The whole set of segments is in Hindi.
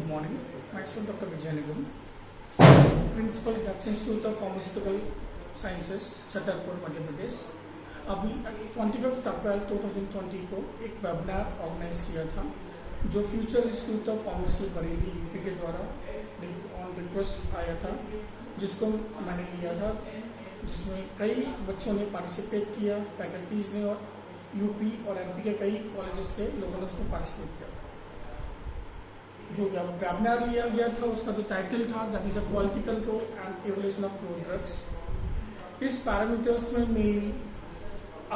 Good morning. Myself Dr. Vijay Nigam, principal Dutch institute of pharmaceutical sciences Chhatarpur Madhya Pradesh. अभी 25 अप्रैल 2020 को एक वेबिनार ऑर्गेनाइज किया था जो future institute of pharmacy Bareilly UP के द्वारा ऑन रिक्वेस्ट आया था, जिसको मैंने लिया था, जिसमें कई बच्चों ने पार्टिसिपेट किया, फैकल्टीज ने, और यूपी और एमपी के कई कॉलेजेस के लोगों ने उसमें पार्टिसिपेट किया। जो वेबिनार लिया गया था उसका जो टाइटल था that is a quality control and evolution of crude drugs. इस पैरामीटर्स में मेनली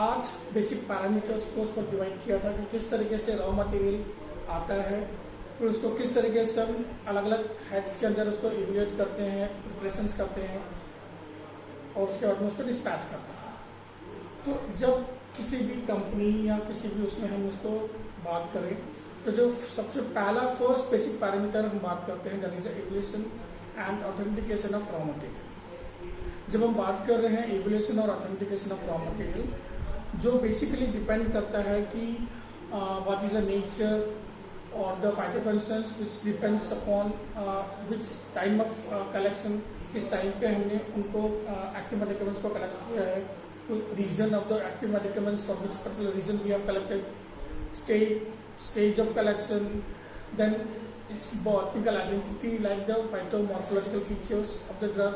8 बेसिक पैरामीटर्स को उसको डिवाइड किया था कि किस तरीके से रॉ मटेरियल आता है, फिर उसको किस तरीके से हम अलग अलग हेड्स के अंदर उसको इवोल्यूट करते हैं, प्रिपरेशंस करते हैं और उसके बाद में उसको डिस्पैच करते हैं। तो जब किसी भी कंपनी या किसी भी उसमें हम उसको बात करें तो जो सबसे पहला फर्स्ट बेसिक पैरामीटर हम बात करते हैं that is evolution and authentication of raw material. जब हम बात कर रहे हैं इवोल्यूशन और ऑथेंटिकेशन ऑफ रॉ मटेरियल, जो बेसिकली डिपेंड करता है कि व्हाट इज द नेचर और the phytochemicals which depends upon which time of collection, किस टाइम पे हमने उनको एक्टिव मेडिकेमेंट्स को कलेक्ट किया है, region of the active medicaments for which particular region we have collected, stage of collection, then its botanical identity like the phytomorphological features of the drug,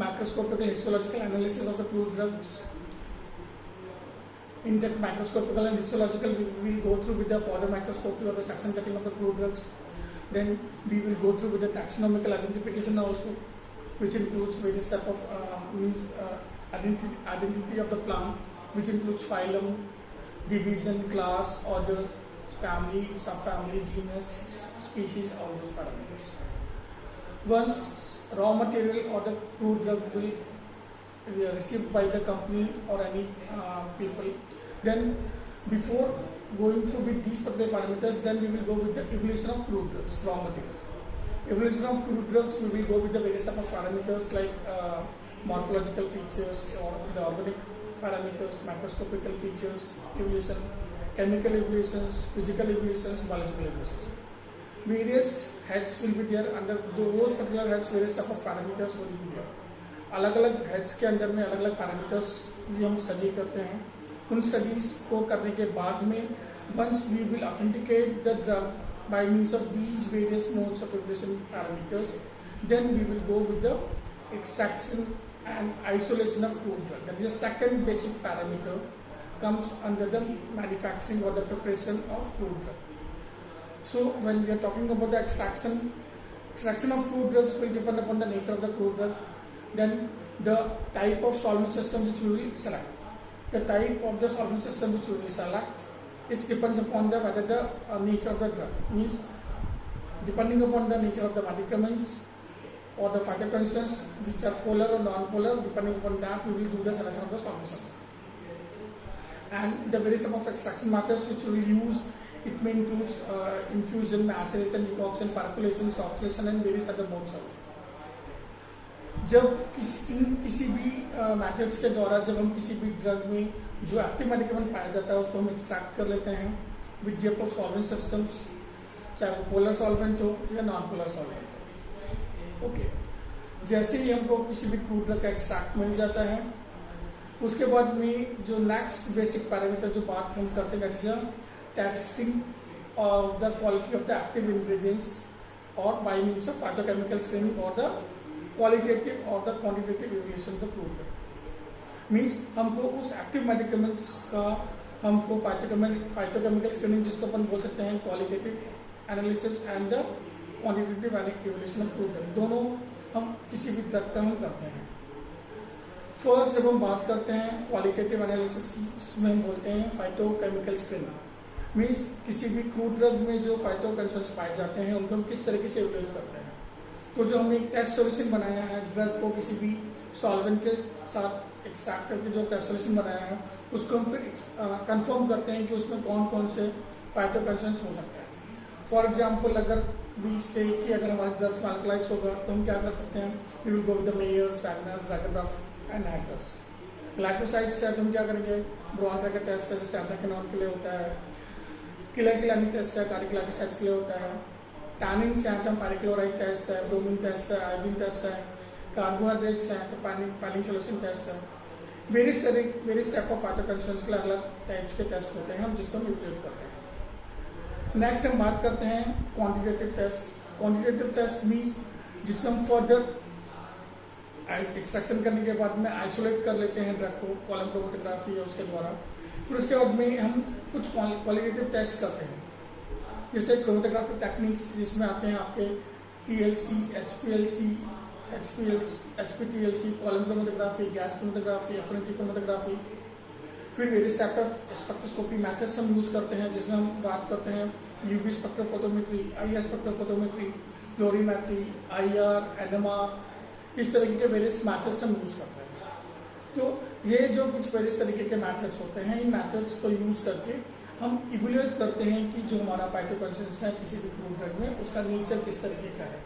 macroscopical histological analysis of the crude drugs. In that macroscopical and histological we will go through with the powder microscopy or the section cutting of the crude drugs. Then we will go through with the taxonomical identification also, which includes various type of identity of the plant, which includes phylum, division, class, order, family, subfamily, genus, species, all those parameters. Once raw material or the crude drug will be received by the company or any people, then before going through with these particular parameters, then we will go with the evolution of crude drugs, raw material. Evolution of crude drugs, we will go with the various type of parameters like morphological features or the organic parameters, macroscopical features, evolution, chemical evolutions, physical evolutions, biological evolutions. Various heads will be there under those particular heads, various type of parameters will be there. अलग अलग हेड्स के अंदर में अलग अलग पैरामीटर्स भी हम स्टडी करते हैं। उन स्टडीज को करने के बाद में once we will authenticate the drug by means of these various modes of evolution parameters, then we will go with the extraction and isolation of crude drug. That is the second basic parameter comes under the manufacturing or the preparation of crude drug. So when we are talking about the extraction of crude drugs will depend upon the nature of the crude drug, then the type of solvent system which we will select. The type of the solvent system which we will select, it depends upon the whether the nature of the drug, means depending upon the nature of the medicaments or the phytochemicals which are polar or non-polar, depending upon that we will do the selection of the solvent system. And the various type of extraction methods which we will use, it may include infusion, maceration, decoction, percolation, sortilation and various other modes also. जब किसी भी मेथड्स के द्वारा जब हम किसी भी ड्रग में जो एक्टिव मेडिकेमेंट पाया जाता है उसको हम एक्सट्रैक्ट कर लेते हैं with the help of solvent systems, चाहे वो पोलर सॉल्वेंट हो या नॉन पोलर सॉल्वेंट हो। ओके, जैसे ही हमको किसी भी क्रूड ड्रग का एक्सट्रैक्ट मिल जाता है, उसके बाद में जो नेक्स्ट बेसिक पैरामीटर जो बात हम करते हैं that is testing of the quality of the active ingredients और by means of phytochemical screening और द क्वालिटेटिव और the quantitative evolution of the crude drug. Means हमको उस एक्टिव मेडिकेमेंट्स का हमको फाइटोकेमिकल स्क्रीनिंग जिसको अपन बोल सकते हैं qualitative analysis and the quantitative evolution of crude drug, दोनों हम किसी भी ड्रग का हम करते हैं। फर्स्ट जब हम बात करते हैं क्वालिटेटिव एनालिसिस की, जिसमें हम बोलते हैं फाइटोकेमिकल स्क्रीनिंग, मींस किसी भी क्रूड ड्रग में जो फाइटोकेमिकल्स पाए जाते हैं उनको हम किस तरीके से इवोल्यूट करते हैं। तो जो हमने एक टेस्ट सॉल्यूशन बनाया है ड्रग को किसी भी सॉल्वेंट के साथ एक्सट्रैक्ट करके जो टेस्ट सॉल्यूशन बनाया है उसको हम फिर कंफर्म करते हैं कि उसमें कौन कौन से फाइटोकेमिकल्स हो सकते हैं। फॉर एग्जाम्पल अगर भी से कि अगर हमारे ड्रग्स में अल्कलाइड्स होगा तो हम क्या कर सकते हैं, we will go with the Mayer's, Wagner's, Rakebraf and Hager's. Glycosides से हम क्या करेंगे, ब्रोन का टेस्ट है जैसे एंथ्राक्विनोन के लिए होता है, किलर टेस्ट है कार्डिक ग्लाइकोसाइड्स के लिए होता है, टैनिंग्स हैं तो पैराक्लोराइड टेस्ट है, ब्रोमीन टेस्ट है, आयोडीन टेस्ट है, कार्बोहाइड्रेट्स हैं तो फाइलिंग सोल्यूशन टेस्ट है। वेरियस टाइप ऑफ फाइटोकेमिकल्स के अलग अलग टाइप्स के टेस्ट होते हैं हम जिसको हम यूटिलाइज करते हैं। नेक्स्ट हम बात करते हैं quantitative test. Quantitative test means जिसमें हम फर्दर एक्सट्रैक्शन करने के बाद में आइसोलेट कर लेते हैं ड्रग को कॉलम क्रोमेटोग्राफी या उसके द्वारा। फिर उसके बाद में हम कुछ क्वालिटेटिव टेस्ट करते हैं जैसे क्रोमेटोग्राफी टेक्निक्स जिसमें आते हैं आपके TLC, HPLC, HPTLC, column chromatography, gas chromatography, affinity chromatography. फिर various type of spectroscopy methods हम यूज करते हैं जिसमें हम बात करते हैं UV spectrophotometry, IR spectrophotometry, fluorimetry, IR, NMR, इस तरीके के वेरियस मेथड्स हम यूज करते हैं। तो ये जो कुछ वेरियस तरीके के मेथड्स होते हैं इन मेथड्स को यूज करके हम इवैल्यूएट करते हैं कि जो हमारा फाइटोकेमिकल्स है किसी भी क्रूड ड्रग में उसका नेचर किस तरीके का है।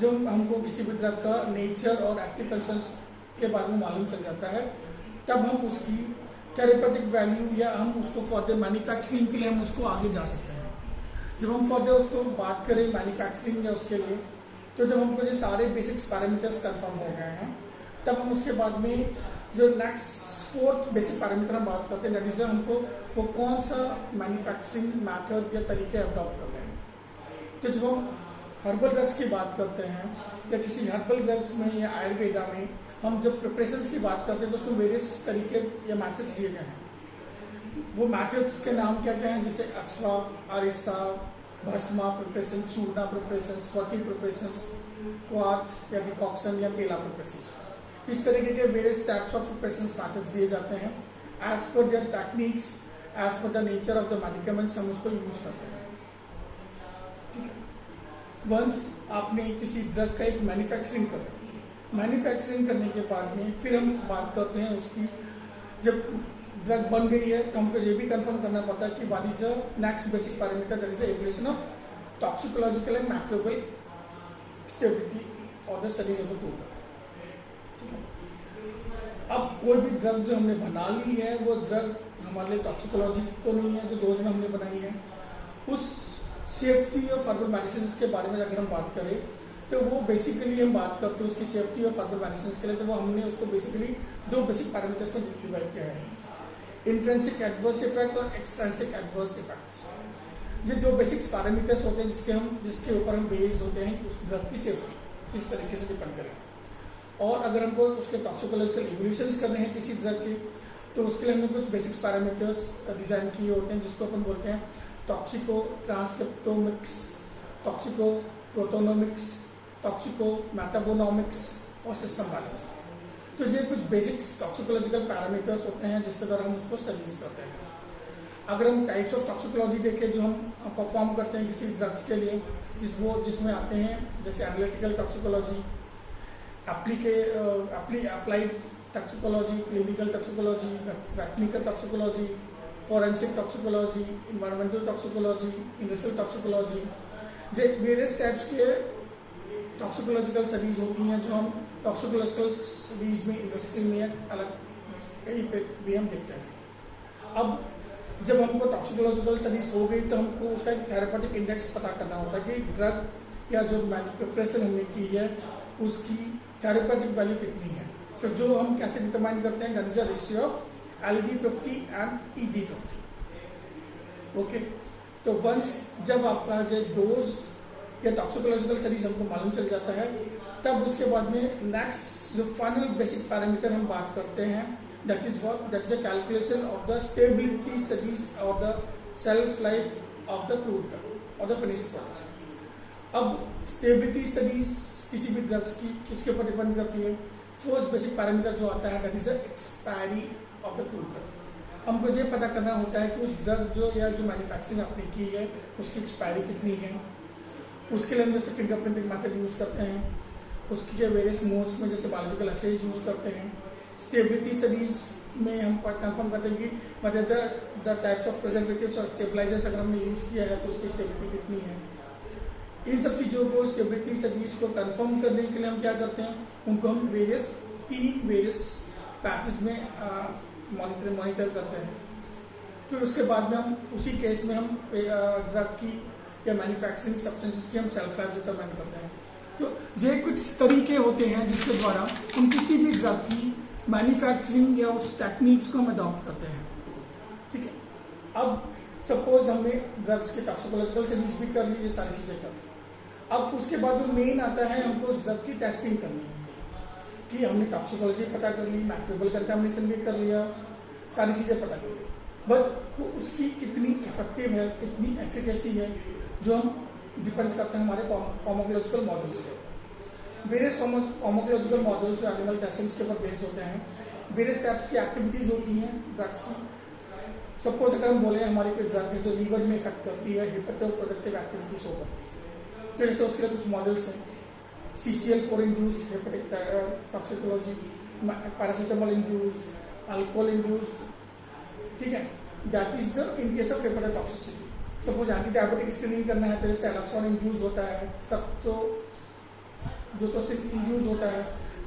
जब हमको किसी भी ड्रग का नेचर और एक्टिव कंसेंट्स के बारे में मालूम चल जाता है तब हम उसकी थेरेपेटिक वैल्यू या हम उसको फर्दर मैन्युफैक्चरिंग के लिए हम उसको आगे जा सकते हैं। जब हम फर्दर उसको बात करें मैन्युफैक्चरिंग या उसके लिए तो जब हमको ये सारे बेसिक्स पैरामीटर्स कंफर्म हो गए हैं तब हम उसके बाद में जो नेक्स्ट फोर्थ बेसिक पैरामीटर हम बात करते हैं दैट इज हमको वो कौन सा मैन्युफैक्चरिंग मेथड या तरीके अडॉप्ट कर रहे हैं। तो जब हम हर्बल ड्रग्स की बात करते हैं या किसी हर्बल ड्रग्स में या आयुर्वेदा में हम जब प्रिपरेशंस की बात करते हैं तो उसमें वेरियस तरीके या मेथड्स दिए गए हैं। वो मेथड्स के नाम क्या क्या हैं जैसे अस्वा, आरिसा, भस्मा प्रिपरेशन, चूर्णा प्रिपरेशन, स्वटी प्रिपरेशन, क्वाथ या डिकॉक्शन या केला प्रिपरेशन। इस तरीके के various types of preparation methods दिए जाते हैं as per their techniques, as per the nature of the medicaments हम उसको यूज करते हैं। वंस आपने किसी ड्रग का एक मैन्युफैक्चरिंग करने के बाद में फिर हम बात करते हैं उसकी जब ड्रग बन गई है तो हमको ये भी कंफर्म करना पड़ता है कि what is the next basic parameter that is the evaluation of toxicological and microbial stability और the studies of the crude. अब कोई भी ड्रग जो हमने बना ली है वो ड्रग हमारे लिए टॉक्सिकोलॉजी तो नहीं है जो डोज में हमने बनाई है। उस सेफ्टी ऑफ हर्बल मेडिसिन के बारे में अगर हम बात करें तो वो बेसिकली हम बात करते हैं उसकी सेफ्टी ऑफ हर्बल मेडिसिन के लिए तो वो हमने उसको बेसिकली दो बेसिक पैरामीटर्स में डिवाइड किया है, इंट्रिंसिक एडवर्स इफेक्ट और एक्सट्रिंसिक एडवर्स इफेक्ट्स। ये दो बेसिक पैरामीटर्स होते हैं जिसके ऊपर हम बेस्ड होते हैं उस ड्रग की सेफ्टी किस तरीके से डिपेंड करेगी। और अगर हमको उसके टॉक्सिकोलॉजिकल इवोल्यूशंस करने हैं किसी ड्रग के तो उसके लिए हमने कुछ बेसिक्स पैरामीटर्स डिजाइन किए होते हैं जिसको अपन बोलते हैं टॉक्सिको ट्रांसक्रिप्टोमिक्स, टॉक्सिको प्रोटोनोमिक्स, टॉक्सिको मेटाबोनोमिक्स और सिस्टम बायोलॉजी। तो ये कुछ बेसिक्स टॉक्सिकोलॉजिकल पैरामीटर्स होते हैं जिसके द्वारा हम उसको स्टडीज करते हैं। अगर हम टाइप्स ऑफ टॉक्सिकोलॉजी देखें जो हम परफॉर्म करते हैं किसी ड्रग्स के लिए जिसमें आते हैं जैसे analytical toxicology, applied toxicology, clinical toxicology, technical toxicology, forensic toxicology, environmental toxicology, industrial toxicology. ये वेरियस टाइप्स के टॉक्सिकोलॉजिकल स्टडीज होती हैं जो हम टॉक्सिकोलॉजिकल स्टडीज में इंडस्ट्री में अलग कहीं पे भी हम देखते हैं। अब जब हमको टॉक्सिकोलॉजिकल स्टडीज हो गई तो हमको उसका एक थेरेपेटिक इंडेक्स पता करना होता है कि ड्रग या जो प्रिपरेशन हमने की है उसकी थेरेपेटिक वैल्यू कितनी है। तो जो हम कैसे डिटरमाइन करते हैं that is the ratio of LD50 and ED50। Okay, तो वंस जब आपका जो डोज या टॉक्सिकोलॉजिकल स्टडीज हमको मालूम चल जाता है तब उसके बाद में नेक्स्ट जो फाइनल बेसिक पैरामीटर हम बात करते हैं that is the calculation of the stability studies और the shelf life of the crude drug और द फिनिश्ड प्रोडक्ट। अब स्टेबिलिटी स्टडीज किसी भी ड्रग्स की किसके ऊपर डिपेंड करती है। फर्स्ट बेसिक पैरामीटर जो आता है that is the expiry of the crude drug. हमको ये पता करना होता है कि उस ड्रग जो मैन्युफैक्चरिंग आपने की है उसकी एक्सपायरी कितनी है। उसके लिए हम जैसे फिंगरप्रिंटिंग मेथड यूज करते हैं, उसके वेरियस मोड्स में जैसे बायोलॉजिकल असेज यूज करते हैं। स्टेबिलिटी स्टडीज में हम कंफर्म करते हैं कि मतलब द टाइप्स ऑफ प्रिजर्वेटिव्स और स्टेबलाइजर्स अगर हमने यूज किया है तो उसकी स्टेबिलिटी कितनी है। इन सब चीजों को स्टेबिलिटी स्टडीज को कंफर्म करने के लिए हम क्या करते हैं उनको हम तीन वेरियस पैचेस में मॉनिटर करते हैं। फिर उसके बाद में हम उसी केस में हम ड्रग की या मैन्युफैक्चरिंग सब्सटेंसेस की हम सेल्फ लाइफ डिटरमाइन करते हैं। तो ये कुछ तरीके होते हैं जिसके द्वारा हम किसी भी ड्रग की मैन्युफैक्चरिंग या उस टेक्निक्स को हम अडॉप्ट करते हैं। ठीक है, अब सपोज हमने ड्रग्स के टॉक्सिकोलॉजिकल स्टडीज भी कर ली, ये सारी चीजें कर ली। अब उसके बाद में मेन आता है हमको उस ड्रग की टेस्टिंग करनी होती है कि हमने टॉक्सिकोलॉजी पता कर ली, माइक्रोबियल कंटामिनेशन भी कर लिया, सारी चीजें पता कर ली, बट वो उसकी कितनी इफेक्टिव है, कितनी एफिकेसी है, जो हम डिपेंड्स करते हैं हमारे फार्माकोलॉजिकल मॉडल्स पे। वेरियस फार्माकोलॉजिकल मॉडल्स जो एनिमल टेस्टिंग्स के ऊपर बेस्ड होते हैं, वेरियस टाइप्स की एक्टिविटीज होती हैं ड्रग्स की। सपोज अगर हम बोले हमारी कोई ड्रग है जो लीवर में इफेक्ट करती है, हिपेटो प्रोडक्टिव एक्टिविटीज हो करती है, तो जैसे उसके लिए कुछ मॉडल्स हैं, CCL4 induce hepatic toxicology, paracetamol induce, alcohol induce, ठीक है, that is the in case of hepatotoxicity. Suppose anti diabetic screening करना है तो जैसे एलॉक्सॉन इंड्यूस होता है, सब तो जो तो सिर्फ इंड्यूस होता है,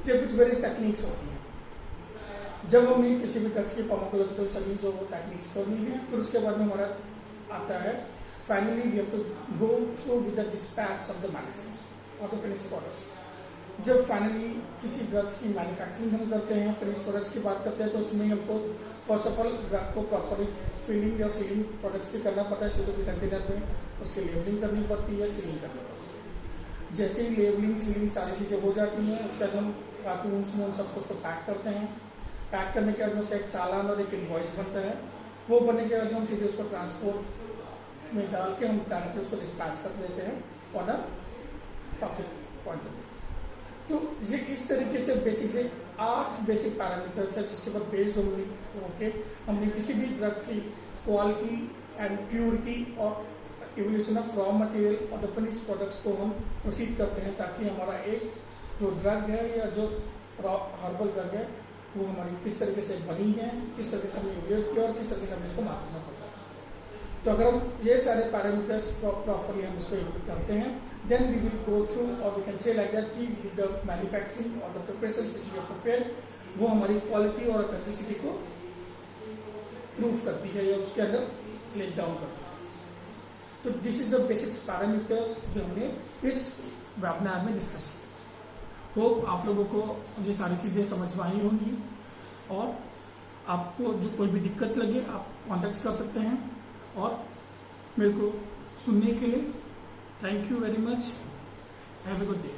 ये कुछ वेरियस टेक्निक्स होती हैं। जब हमें किसी भी ड्रग्स की फार्माकोलॉजिकल स्टडीज वो टेक्निक्स करनी है, फिर उसके बाद में हमारा आता है finally we have to go through with the dispatch of the medicines और द फिनिश प्रोडक्ट्स। जब फाइनली किसी ड्रग्स की मैन्युफैक्चरिंग हम करते हैं, फिनिश प्रोडक्ट्स की बात करते हैं, तो उसमें हमको फर्स्ट ऑफ ऑल ड्रग को प्रॉपरली फिलिंग या सीलिंग प्रोडक्ट्स भी करना पड़ता है, सूटेबल कंटेनर में उसकी लेबलिंग करनी पड़ती है, सीलिंग करनी पड़ती है। जैसे ही लेबलिंग सीलिंग सारी चीजें हो जाती हैं, उसके बाद हम कार्टून्स में उन सबको उसको पैक करते हैं। पैक करने के बाद उसका एक चालान और एक इनवॉइस बनता है। वो बनने के बाद हम सीधे उसको ट्रांसपोर्ट में डाल के हम डायरेक्टली उसको डिस्पैच कर देते हैं for the public point of view. तो ये इस तरीके से बेसिक से 8 बेसिक पैरामीटर्स है जिसके ऊपर बेस्ड होके हमने किसी भी ड्रग की क्वालिटी एंड प्योरिटी और इवोल्यूशन ऑफ रॉ मटेरियल और द फिनिश प्रोडक्ट्स को हम प्रोसीड करते हैं, ताकि हमारा एक जो ड्रग है या जो हर्बल ड्रग है वो हमारी किस तरीके से बनी है, किस तरीके से हमने उपयोग किया और किस तरीके से हमने इसको मार्केट में पहुंचाया। तो अगर हम ये सारे पैरामीटर्स प्रॉपरली हम इसको इवोल्यूट करते हैं, then we will go through or we can say like that कि the manufacturing or the preparations which we have prepared वो हमारी क्वालिटी और ऑथेंटिसिटी को प्रूव करती है या उसके अंदर लेट डाउन करती है। तो this is the basics parameters जो हमने इस वेबिनार में डिस्कस किया। होप आप लोगों को ये सारी चीजें समझ में आई होंगी, और आपको जो कोई भी दिक्कत लगे आप कॉन्टेक्ट कर सकते हैं। और मेरे को सुनने के लिए thank you very much. Have a good day.